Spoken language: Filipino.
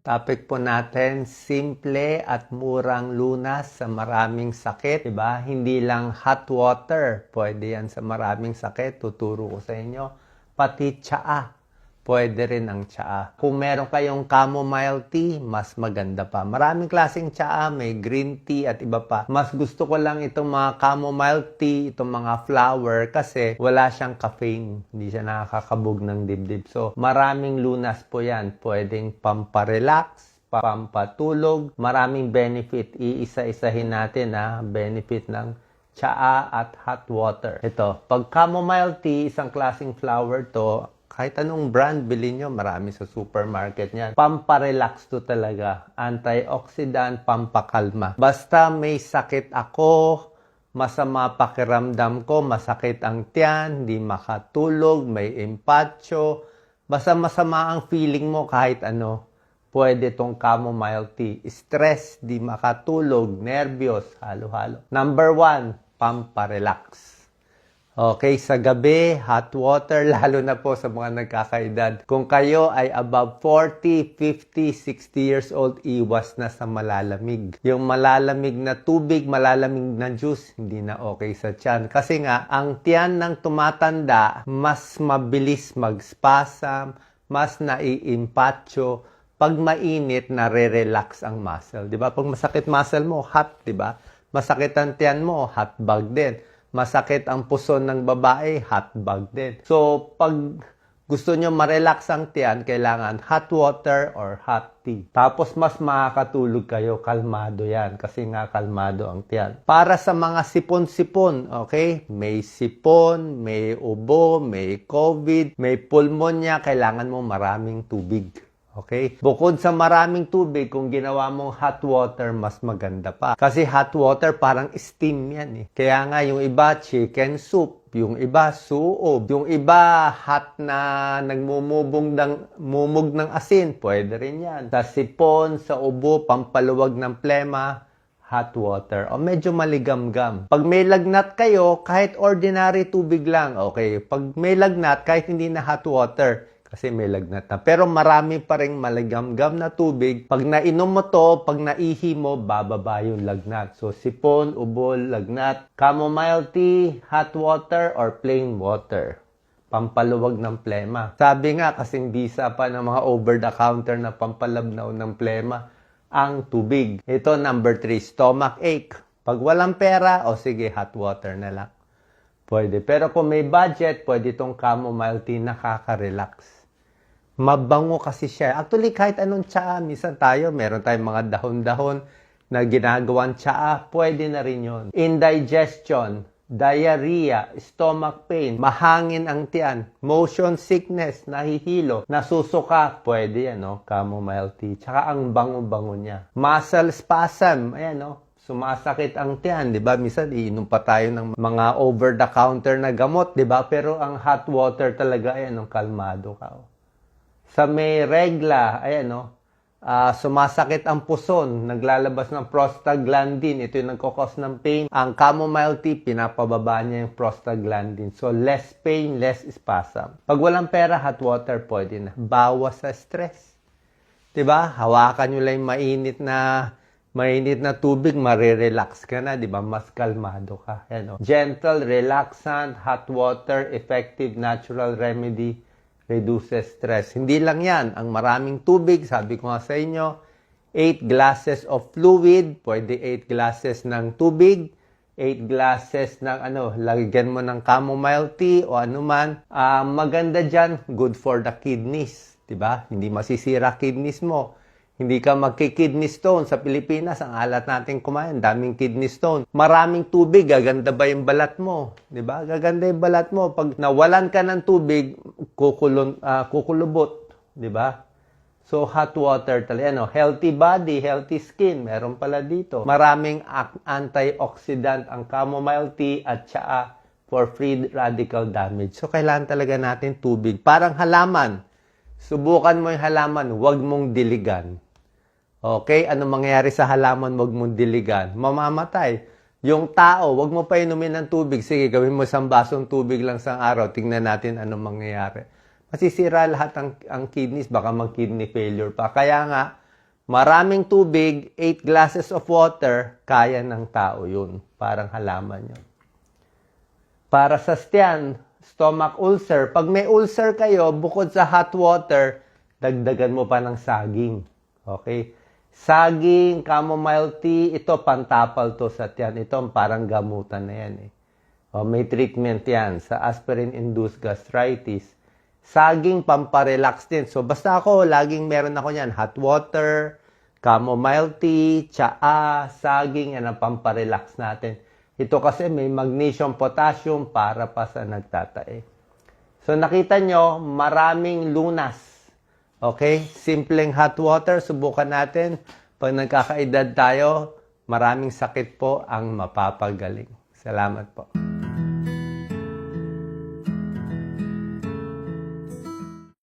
Topic po natin, simple at murang lunas sa maraming sakit. Diba? Hindi lang hot water. Pwede yan sa maraming sakit. Tuturo ko sa inyo. Pati tsaa. Pwede rin ang tsaa. Kung meron kayong chamomile tea, mas maganda pa. Maraming klaseng tsaa, may green tea at iba pa. Mas gusto ko lang itong mga chamomile tea, itong mga flower kasi wala siyang caffeine. Hindi siya nakakabog ng dibdib. So, maraming lunas po yan. Pwedeng pamparelax, pampatulog. Maraming benefit. Iisa-isahin natin benefit ng tsaa at hot water. Ito, pag chamomile tea, isang klaseng flower to, kahit anong brand, bilhin nyo, marami sa supermarket niyan. Pamparelax to talaga. Antioxidant, pampakalma. Basta may sakit ako, masama pakiramdam ko, masakit ang tiyan, hindi makatulog, may empacho, basta masama ang feeling mo kahit ano, pwede tong chamomile tea. Stress, di makatulog, nervyos, halo-halo. Number 1, pamparelax. Okay, sa gabi, hot water, lalo na po sa mga nagkakaedad. Kung kayo ay above 40, 50, 60 years old, iwas na sa malalamig. Yung malalamig na tubig, malalamig na juice, hindi na okay sa tiyan. Kasi nga, ang tiyan ng tumatanda, mas mabilis mag-spasm, mas naiimpatcho. Pag mainit, nare-relax ang muscle. Diba? Pag masakit muscle mo, hot, diba? Masakit ang tiyan mo, hot bag din. Masakit ang puson ng babae, hot bag din. So, pag gusto nyo ma-relax ang tiyan, kailangan hot water or hot tea. Tapos, mas makakatulog kayo, kalmado yan. Kasi nga, kalmado ang tiyan. Para sa mga sipon-sipon, okay? May sipon, may ubo, may COVID, may pulmonya, kailangan mo maraming tubig. Okay? Bukod sa maraming tubig, kung ginawa mong hot water, mas maganda pa. Kasi hot water parang steam yan eh. Kaya nga yung iba chicken soup, yung iba suob, yung iba hot na mumog ng asin, pwede rin yan. Sa sipon, sa ubo, pampaluwag ng plema, hot water. O medyo maligamgam. Pag may lagnat kayo, kahit ordinary tubig lang, okay. Pag may lagnat, kahit hindi na hot water, kasi may lagnat na. Pero marami pa rin maligamgam na tubig. Pag nainom mo to, pag naihi mo, bababa yung lagnat. So, sipon, ubo, lagnat, chamomile tea, hot water, or plain water. Pampaluwag ng plema. Sabi nga, kasing bisa pa ng mga over-the-counter na pampalabnaw ng plema, ang tubig. Ito, number 3, stomach ache. Pag walang pera, o sige, hot water na lang. Pwede. Pero kung may budget, pwede itong chamomile tea, nakaka-relax. Mabango kasi siya. Actually, kahit anong tsaa, minsan meron tayong mga dahon-dahon na ginagawang tsaa, pwede na rin yun. Indigestion, diarrhea, stomach pain, mahangin ang tiyan, motion sickness, nahihilo, nasusuka, pwede yan, no? Chamomile tea. Tsaka ang bango-bango niya. Muscle spasm, ayan, no? Sumasakit ang tiyan, di ba? Minsan, iinom pa tayo ng mga over-the-counter na gamot, di ba? Pero ang hot water talaga, ayan, no? Kalmado ka, oh. Sa may regla, ayan, no? Sumasakit ang puson, naglalabas ng prostaglandin. Ito yung nagkakos ng pain. Ang chamomile tea, pinapababa niya yung prostaglandin. So, less pain, less spasm. Pag walang pera, hot water, pwede na. Bawas sa stress. Diba? Hawakan nyo lang yung mainit na tubig, marirelax ka na, di ba? Mas kalmado ka. Ayan, no? Gentle, relaxant, hot water, effective natural remedy, reduces stress. Hindi lang yan. Ang maraming tubig, sabi ko nga sa inyo, 8 glasses of fluid, pwede 8 glasses ng tubig, 8 glasses ng lagyan mo ng chamomile tea o anuman. Maganda dyan, good for the kidneys. Diba? Hindi masisira kidneys mo. Hindi ka magki-kidney stone. Sa Pilipinas, ang alat natin kumain, daming kidney stone. Maraming tubig, gaganda ba yung balat mo? Diba? Gaganda yung balat mo. Pag nawalan ka ng tubig, kukulubot. Diba? So, hot water talaga. Healthy body, healthy skin. Meron pala dito. Maraming antioxidant ang chamomile tea at tsaa for free radical damage. So, kailangan talaga natin tubig. Parang halaman. Subukan mo yung halaman, huwag mong diligan. Okay? Ano mangyayari sa halaman, huwag mong diligan? Mamamatay. Yung tao, huwag mo pa inumin ng tubig. Sige, gawin mo 1 basong tubig lang sa araw. Tingnan natin ano mangyayari. Masisira lahat ang kidneys. Baka mag-kidney failure pa. Kaya nga, Maraming tubig, 8 glasses of water, kaya ng tao yun. Parang halaman yun. Para sa tiyan, stomach ulcer, pag may ulcer kayo, bukod sa hot water, dagdagan mo pa ng saging. Okay? Saging, chamomile tea, ito pantapal to sa tiyan. Ito parang gamutan na yan eh. May treatment yan sa aspirin-induced gastritis. Saging, pamparelax din. So, basta ako, laging meron ako yan. Hot water, chamomile tea, tsaa, saging, yan ang pamparelax natin. Ito kasi may magnesium, potassium para pa sa nagtatae. So, nakita nyo, maraming lunas. Okay? Simpleng hot water, subukan natin. Pag nagkakaedad tayo, maraming sakit po ang mapapagaling. Salamat po.